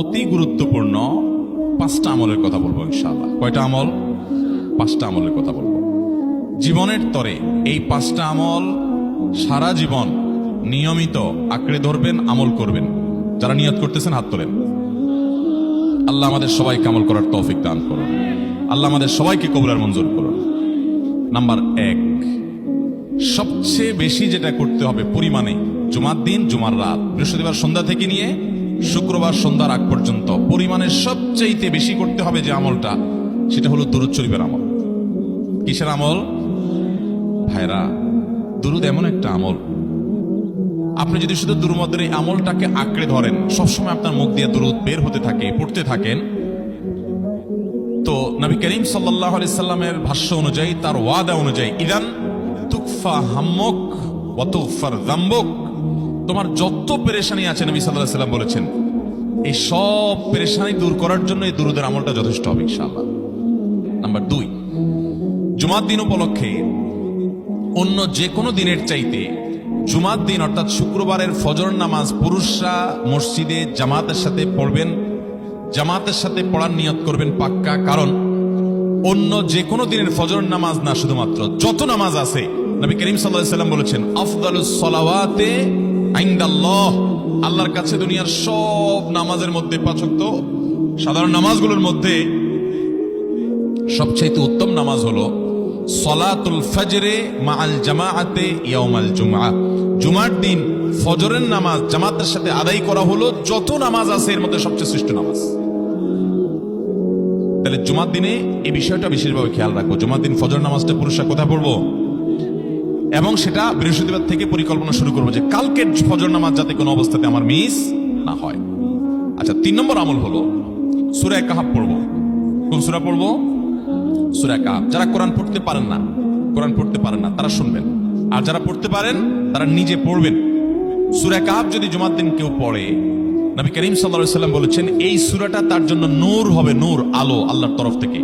অতি গুরুত্বপূর্ণ 5টা আমলের কথা বলবো ইনশাআল্লাহ। কয়টা আমল? 5টা আমলের কথা বলবো জীবনের তরে। এই 5টা আমল সারা জীবন নিয়মিত আঁকড়ে ধরবেন, আমল করবেন। যারা নিয়ত করতেছেন হাত তোলেন। আল্লাহ আমাদের সবাইকে আমল করার তৌফিক দান করুন। আল্লাহ আমাদের সবাইকে কবুল মঞ্জুর করুন। নাম্বার 1, সবচেয়ে বেশি যেটা করতে হবে পরিমাণে, জুমার দিন, জুমার রাত, বৃহস্পতিবার সন্ধ্যা থেকে নিয়ে শুক্রবার সন্ধ্যার আগ পর্যন্ত পরিমাণে সবচেয়ে বেশি করতে হবে যে আমলটা, সেটা হলো দুরূদ শরীফের আমল। কিসের আমল? ভাইরা, দুরূদ এমন একটা আমল, আপনি যদি শুধু দুরূদের এই আমলটাকে আঁকড়ে ধরেন, সবসময় আপনার মুখ দিয়ে দুরূদ বের হতে থাকে, পড়তে থাকেন, তো নবী করিম সাল্লাল্লাহু আলাইহি সাল্লামের ভাষ্য অনুযায়ী, তার ওয়াদা অনুযায়ী, ইদান তুকফা হাম্মুক ওয়া তুগফার যামবুক, তোমার যত পেরেশানি আছে নবী সাল্লাল্লাহু আলাইহি সাল্লাম বলেছেন, এই সব পেরেশানি দূর করার জন্য এই দুরূদের আমলটা যথেষ্ট হবে ইনশাআল্লাহ। নাম্বার 2, জুমার দিন উপলক্ষে অন্য যে কোনো দিনের চাইতে জুমার দিন অর্থাৎ শুক্রবারের ফজর নামাজ পুরুষরা মসজিদে জামাতের সাথে পড়বেন, জামাতের সাথে পড়ার নিয়ত করবেন পাক্কা। কারণ অন্য যে কোনো দিনের ফজর নামাজ না, শুধুমাত্র যত নামাজ আছে, নবী করিম সাল্লাল্লাহু আলাইহি সাল্লাম বলেছেন, আফদালুস সালাওয়াতে ইনদাল্লাহ, আল্লাহর কাছে দুনিয়ার সব নামাজের মধ্যে, 5 ওয়াক্ত সাধারণ নামাজগুলোর মধ্যে সবচেয়ে উত্তম নামাজ হলো সলাতুল ফজরে মাআল জামাআতে ইয়াউমাল জুমআহ, জুমার দিন ফজরের নামাজ জামাতের সাথে আদায় করা হলো যত নামাজ আছে এর মধ্যে সবচেয়ে শ্রেষ্ঠ নামাজ। তাহলে জুমার দিনে এই বিষয়টা বিশেষভাবে খেয়াল রাখবো। জুমার দিন ফজর নামাজটা পুরুষরা কোথায় পড়বো, এবং সেটা বৃহস্পতিবার থেকে পরিকল্পনা শুরু করবো যে কালকের ফজর নামাজ যাতে কোনো অবস্থাতে আমার মিস না হয়। আচ্ছা, 3 নম্বর আমল হলো সূরা কাহাফ পড়বো। কোন সূরা পড়বো? সূরা কাহাফ। যারা কোরআন পড়তে পারেন না তারা শুনবেন, আর যারা পড়তে পারেন তারা নিজে পড়বেন। সূরা কাহাফ যদি জুমার দিন কেউ পড়ে, নবী করিম সাল্লাল্লাহু আলাইহি সাল্লাম বলেছেন, এই সূরাটা তার জন্য নূর হবে, নূর, আলো আল্লাহর তরফ থেকে।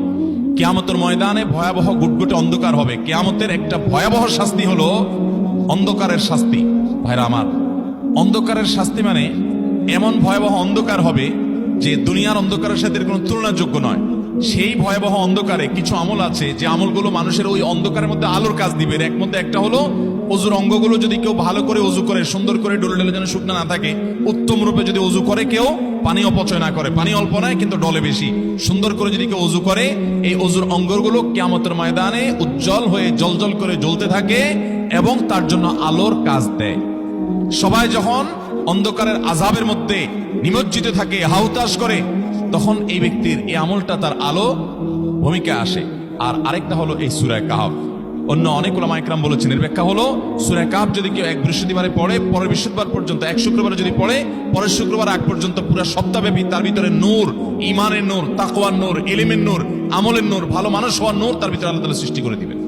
কিয়ামতের ময়দানে ভয়াবহ গুটগুটে অন্ধকার হবে। কিয়ামতের একটা ভয়াবহ শাস্তি হলো অন্ধকারের শাস্তি। ভাইরা আমার, অন্ধকারের শাস্তি মানে এমন ভয়াবহ অন্ধকার হবে যে দুনিয়ার অন্ধকারের সাথে কোনো তুলনাযোগ্য নয়। সেই ভয়াবহ অন্ধকারে কিছু আমল আছে যে আমলগুলো মানুষের ওই অন্ধকারের মধ্যে আলোর কাজ দিবে। এর মধ্যে একটা হলো অজুর অঙ্গগুলো যদি কেউ ভালো করে অজু করে, সুন্দর করে ডলে ডলে যেন শুকনা না থাকে, উত্তম রূপে যদি অজু করে, কেউ পানি অপচয় না করে, পানি অল্প নয় কিন্তু ডলে বেশি, সুন্দর করে যদি কেউ অজু করে, এই অজুর অঙ্গগুলো কিয়ামতের ময়দানে উজ্জ্বল হয়ে জলজল করে জ্বলতে থাকে এবং তার জন্য আলোর কাজ দেয়। সবাই যখন অন্ধকারের আযাবের মধ্যে নিমজ্জিত থাকে, হাউতাশ করে, তখন এই ব্যক্তির এই আমলটা তার আলো ভূমিকা আসে। আর আরেকটা হলো এই সূরা কাহাফ। অন্য অনেক উলামা ইকরাম বলেছেন, এর ব্যাখ্যা হলো সূরা কাহাফ যদি কেউ এক বৃহস্পতিবারে পড়ে, পরের বৃহস্পতিবার পর্যন্ত, এক শুক্রবারে যদি পড়ে, পরের শুক্রবার আগ পর্যন্ত পুরো সপ্তাহব্যাপী তার ভিতরে নূর, ঈমানের নূর, তাকওয়ার নূর, ইলমের নূর, আমলের নূর, ভালো মানুষ হওয়ার নূর তার ভিতরে আল্লাহ তাআলা সৃষ্টি করে দিবেন।